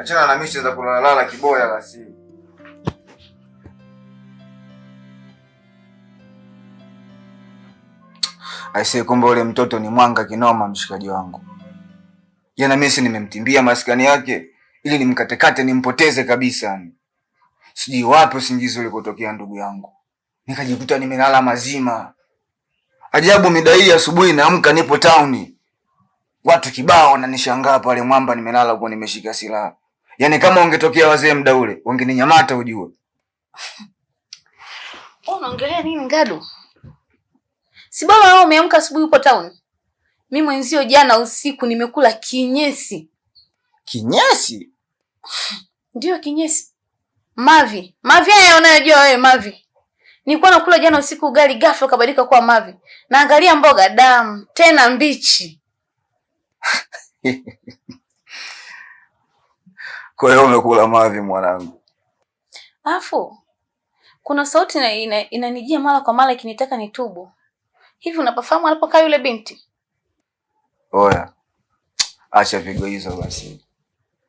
Achana na mishe za kulalala kiboya basi. Aisee, kumbe ule mtoto ni mwanga kinoma mshikaji wangu. Jana mimi nimemtimbia maskani yake ili nimkatekate nimpoteze kabisa. Sijui wapi usingizi ule kutokea ndugu yangu. Nikajikuta nimelala mazima. Ajabu mida hii asubuhi naamka nipo town. Watu kibao wananishangaa pale mwamba nimelala huko nimeshika silaha. Yaani kama ungetokea wazee muda ule, ungeninyamata ujue. Unaongelea nini Ngadu? Si bora wewe umeamka asubuhi upo town. Mimi mwenzio jana usiku nimekula kinyesi. Kinyesi? Ndio kinyesi. Mavi. Mavi haya unayojua wewe mavi. Nilikuwa nakula jana usiku ugali ghafla kabadilika kuwa mavi. Naangalia mboga damu, tena mbichi. Kwa hiyo umekula mavi mwanangu. Afu kuna sauti inanijia mara kwa mara ikinitaka nitubu. Hivi unapafahamu alipokaa yule binti? Oya. Acha pigo hizo basi.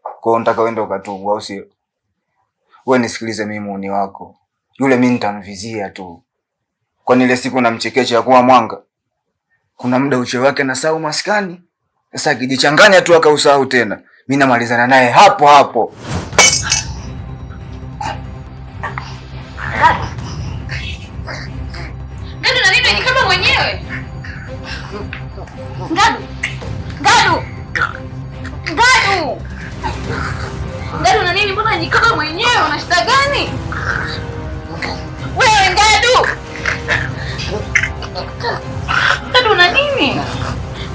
Kwa hiyo unataka uende ukatubu au sio? Wewe nisikilize mimi muuni wako. Yule mimi nitamvizia tu. Kwani ile siku namchekecha kuwa mwanga. Kuna muda uche wake na sau maskani. Sasa akijichanganya tu akausahau tena. Mimi namalizana naye hapo hapo. Ngadu na nini kama mwenyewe? Ngadu. Ngadu. Ngadu. Ngadu na nini mbona jikaba mwenyewe una shida gani? Wewe Ngadu. Ngadu na nini?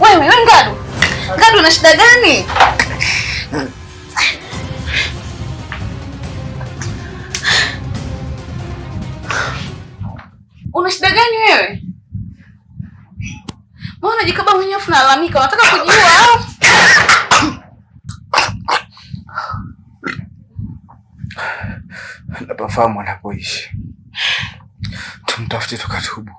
Wewe Ngadu. Ngadu una shida gani? Una shida gani wewe? Mbona jikaba mwenyewe unalalamika? Unataka kujua au? Napafahamu anapoishi. Tumtafute tukatubu.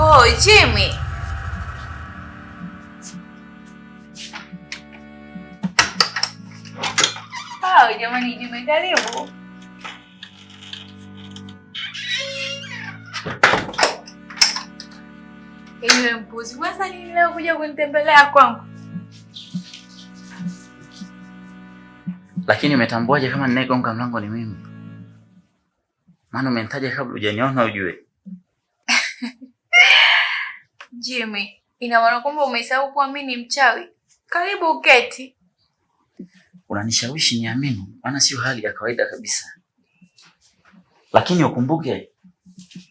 Oh, Jimmy. Jamani Jimmy karibu. Ewe mpuzi, kwanza nini leo kuja kunitembelea kwangu? Lakini umetambuaje kama ninayegonga mlango ni mimi? Maana umenitaja kabla hujaniona ujue. Jimmy, ina maana kwamba umesahau kuwa mimi ni mchawi? Karibu uketi. Unanishawishi niamini, maana sio hali ya kawaida kabisa. Lakini ukumbuke,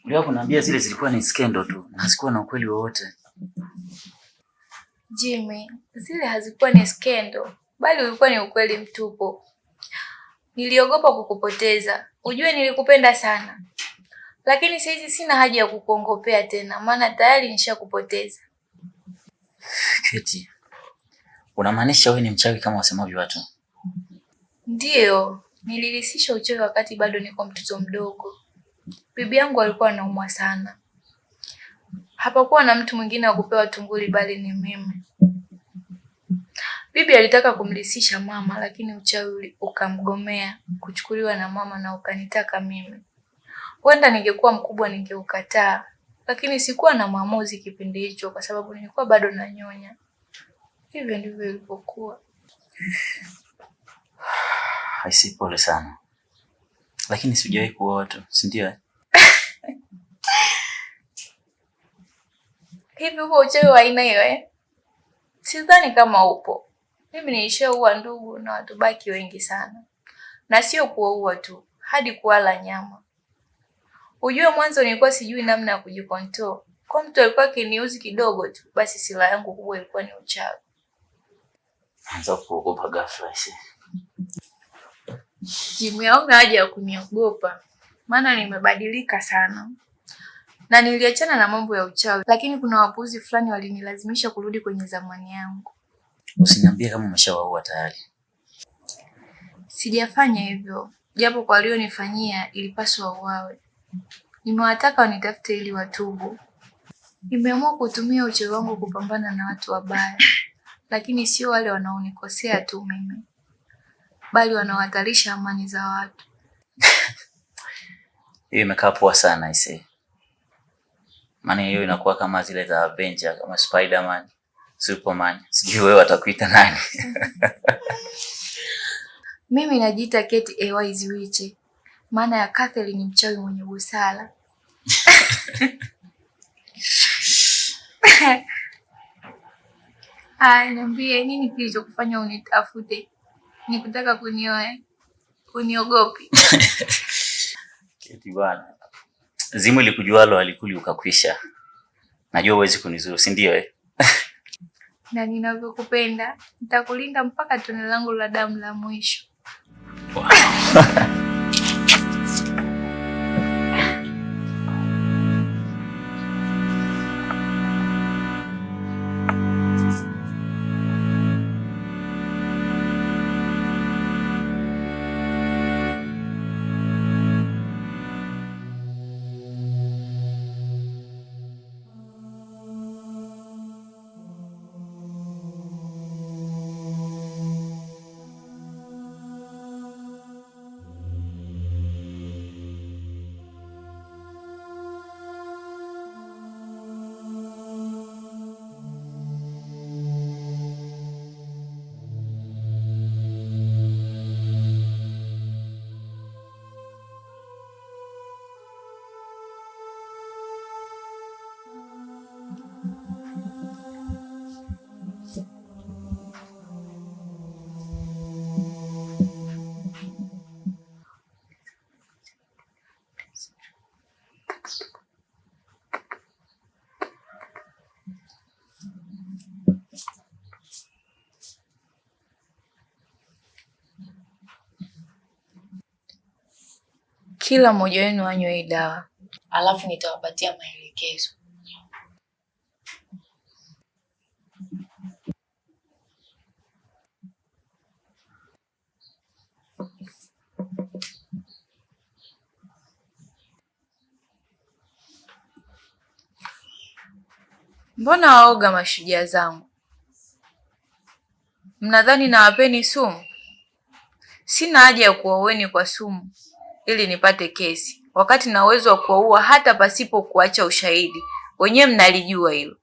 uliwahi kuniambia zile zilikuwa ni skendo tu, na hazikuwa na ukweli wowote. Jimmy, zile hazikuwa ni skendo, bali ulikuwa ni ukweli mtupu. Niliogopa kukupoteza. Ujue nilikupenda sana. Lakini sasa sina haja ya kukuongopea tena, maana tayari nishakupoteza. Keti. Unamaanisha wewe ni mchawi kama wasemavyo watu? Ndiyo, nililisisha uchawi wakati bado niko mtoto mdogo. Bibi yangu alikuwa anaumwa sana. Hapakuwa na mtu mwingine wa kupewa tunguli bali ni mimi. Bibi alitaka kumlisisha mama lakini uchawi ukamgomea kuchukuliwa na mama na ukanitaka mimi. Huenda ningekuwa mkubwa ningeukataa, lakini sikuwa na maamuzi kipindi hicho kwa sababu nilikuwa bado nanyonya. Hivyo ndivyo ilivyokuwa. Haisi, pole sana. Lakini sijawahi kuoa tu, si ndio? Hivi upo uchawi wa aina hiyo eh? Sidhani kama upo. Mimi nilishaua ndugu na watu baki wengi sana. Na sio kuwaua tu, hadi kuwala nyama. Ujue mwanzo nilikuwa sijui namna ya kujikontrol. Kwa mtu alikuwa akiniuzi kidogo tu, basi silaha yangu kubwa ilikuwa ni uchawi. Anza kuogopa ghafla hivi. Nimeona haja ya kuniogopa. Maana nimebadilika sana. Na niliachana na mambo ya uchawi, lakini kuna wapuzi fulani walinilazimisha kurudi kwenye zamani yangu. Usiniambie kama umeshawaua tayari. Sijafanya hivyo, japo kwa walionifanyia ilipaswa wauawe. Nimewataka wanitafute ili watubu. Nimeamua kutumia uchawi wangu kupambana na watu wabaya, lakini sio wale wanaonikosea tu mimi, bali wanaohatarisha amani za watu. Hiyo imekaa poa sana ise. Maana hiyo inakuwa kama zile za Avenger, kama Spider-Man, Superman. Sijui wewe watakuita nani? Mimi najiita Kate Wise Witch. Maana ya Catherine ni mchawi mwenye busara. Niambie nini kilichokufanya unitafute? Nikutaka kunioa? Uniogopi? Keti bwana. Zimu likujualo alikuli ukakwisha. Najua huwezi kunizuru, si ndio eh? Na ninavyokupenda, nitakulinda mpaka tone langu la damu la mwisho. Wow. Kila mmoja wenu anywe hii dawa, alafu nitawapatia maelekezo. Mbona waoga mashujaa zangu? Mnadhani nawapeni sumu? Sina haja ya kuwaueni kwa sumu ili nipate kesi, wakati na uwezo wa kuwaua hata pasipo kuacha ushahidi. Wenyewe mnalijua hilo.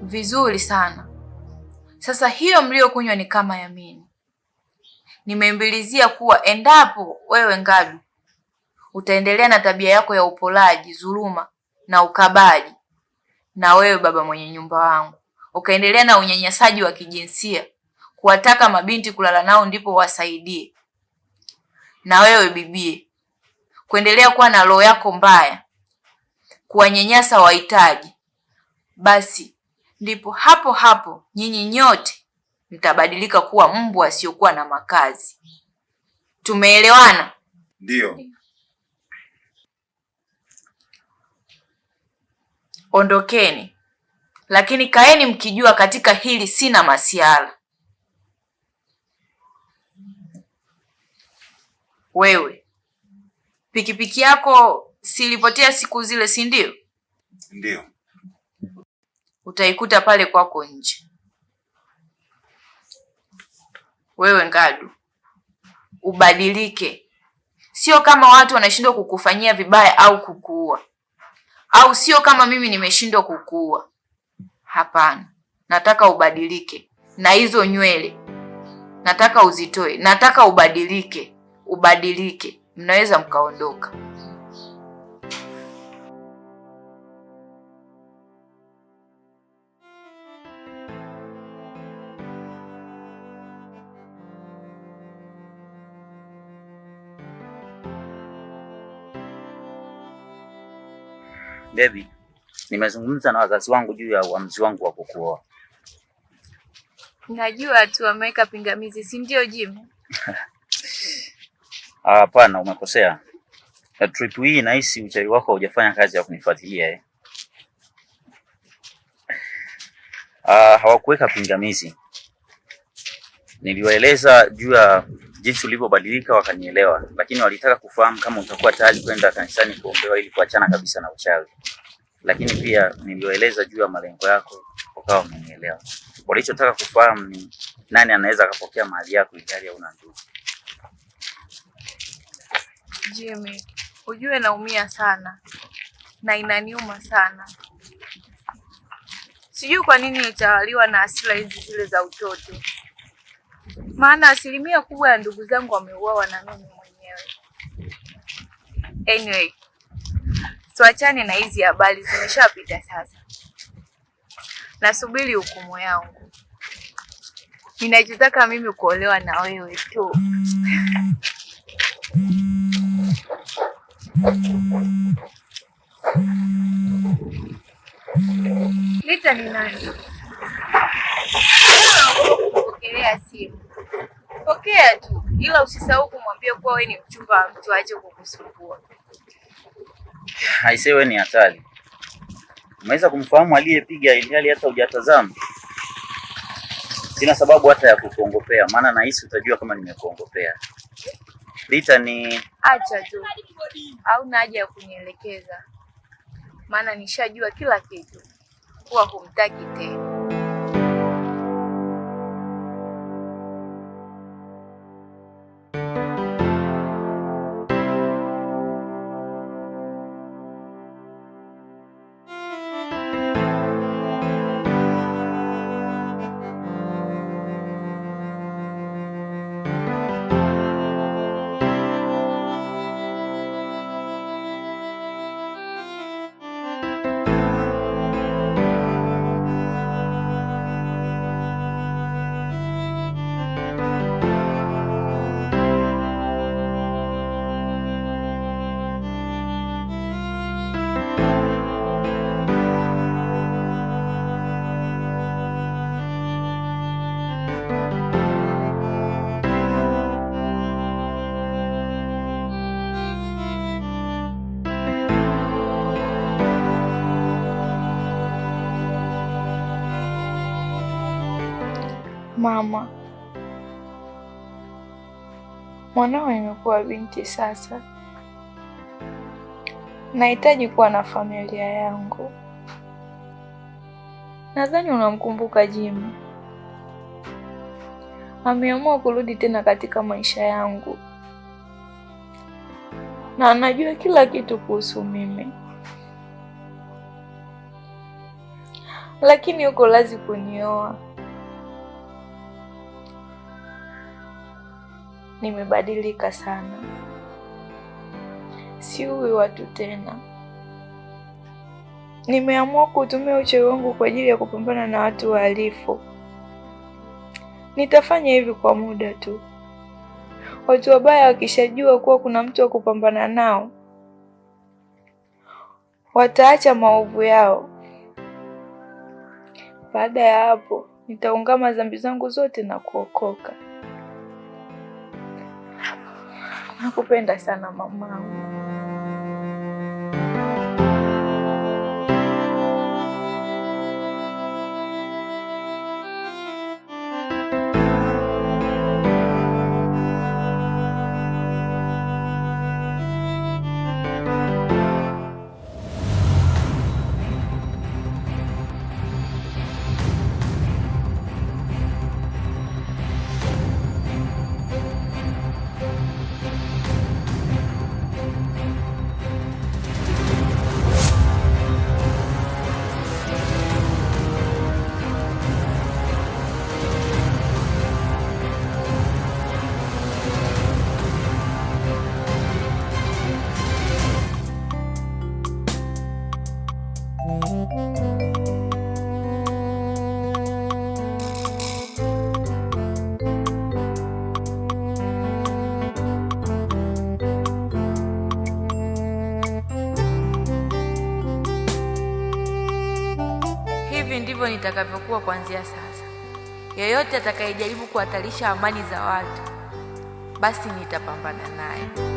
Vizuri sana. Sasa hiyo mliokunywa ni kama yamini. Nimembilizia kuwa endapo wewe Ngadu utaendelea na tabia yako ya upolaji, dhuluma na ukabaji, na wewe baba mwenye nyumba wangu ukaendelea na unyanyasaji wa kijinsia, kuwataka mabinti kulala nao ndipo wasaidie, na wewe bibie kuendelea kuwa na roho yako mbaya kuwanyanyasa wahitaji, basi ndipo hapo hapo nyinyi nyote mtabadilika kuwa mbwa asiokuwa na makazi. Tumeelewana? Ndio. Ondokeni, lakini kaeni mkijua katika hili sina masiala. Wewe pikipiki yako silipotea siku zile, si ndio? Ndio. Utaikuta pale kwako nje. Wewe Ngadu, ubadilike. Sio kama watu wanashindwa kukufanyia vibaya au kukuua, au sio kama mimi nimeshindwa kukuua. Hapana, nataka ubadilike. Na hizo nywele nataka uzitoe, nataka ubadilike. Ubadilike, mnaweza mkaondoka. Baby, nimezungumza na wazazi wangu juu ya uamuzi wangu wa kukuoa. Najua tu wameweka pingamizi, si ndio Jimmy? Hapana, umekosea. Na trip hii nahisi uchawi wako hujafanya kazi ya kunifuatilia hawakuweka pingamizi. Niliwaeleza juu ya jinsi ulivyobadilika wakanielewa, lakini walitaka kufahamu kama utakuwa tayari kwenda kanisani kuombewa ili kuachana kabisa na uchawi. Lakini pia niliwaeleza juu ya malengo yako, wakawa wamenielewa. Walichotaka kufahamu ni nani anaweza akapokea mali yako ili hauna ndugu. Jimmy, ujue naumia sana na inaniuma sana. Sijui kwa nini nitawaliwa na hasira hizi zile za utoto. Maana asilimia kubwa ya ndugu zangu wameuawa na mimi mwenyewe. Anyway, tuachane na hizi habari, zimeshapita sasa. Nasubiri hukumu yangu. Ninachotaka mimi kuolewa na wewe tu. Lita ni nani? Pokelea simu. Pokea tu, ila usisahau kumwambia kuwa wewe ni mchumba wa mtu aje kukusumbua. Haise, wewe ni hatari. Umeweza kumfahamu aliyepiga ili hata hujatazama. Sina sababu hata ya kukuongopea, maana nahisi utajua kama nimekuongopea. Lita ni acha tu. Hauna haja ya kunielekeza. Maana nishajua kila kitu. Kuwa humtaki tena. Mama, mwanao nimekuwa binti sasa. Nahitaji kuwa na familia yangu. Nadhani unamkumbuka Jimmy. Ameamua kurudi tena katika maisha yangu. Na anajua kila kitu kuhusu mimi. Lakini yuko lazi kunioa. Nimebadilika sana. Siui watu tena. Nimeamua kutumia uchawi wangu kwa ajili ya kupambana na watu wahalifu. Nitafanya hivi kwa muda tu. Watu wabaya wakishajua kuwa kuna mtu wa kupambana nao, wataacha maovu yao. Baada ya hapo, nitaungama dhambi zangu zote na kuokoka. Nakupenda sana mamangu. Hivi ndivyo nitakavyokuwa kuanzia sasa. Yeyote atakayejaribu kuhatarisha amani za watu, basi nitapambana naye.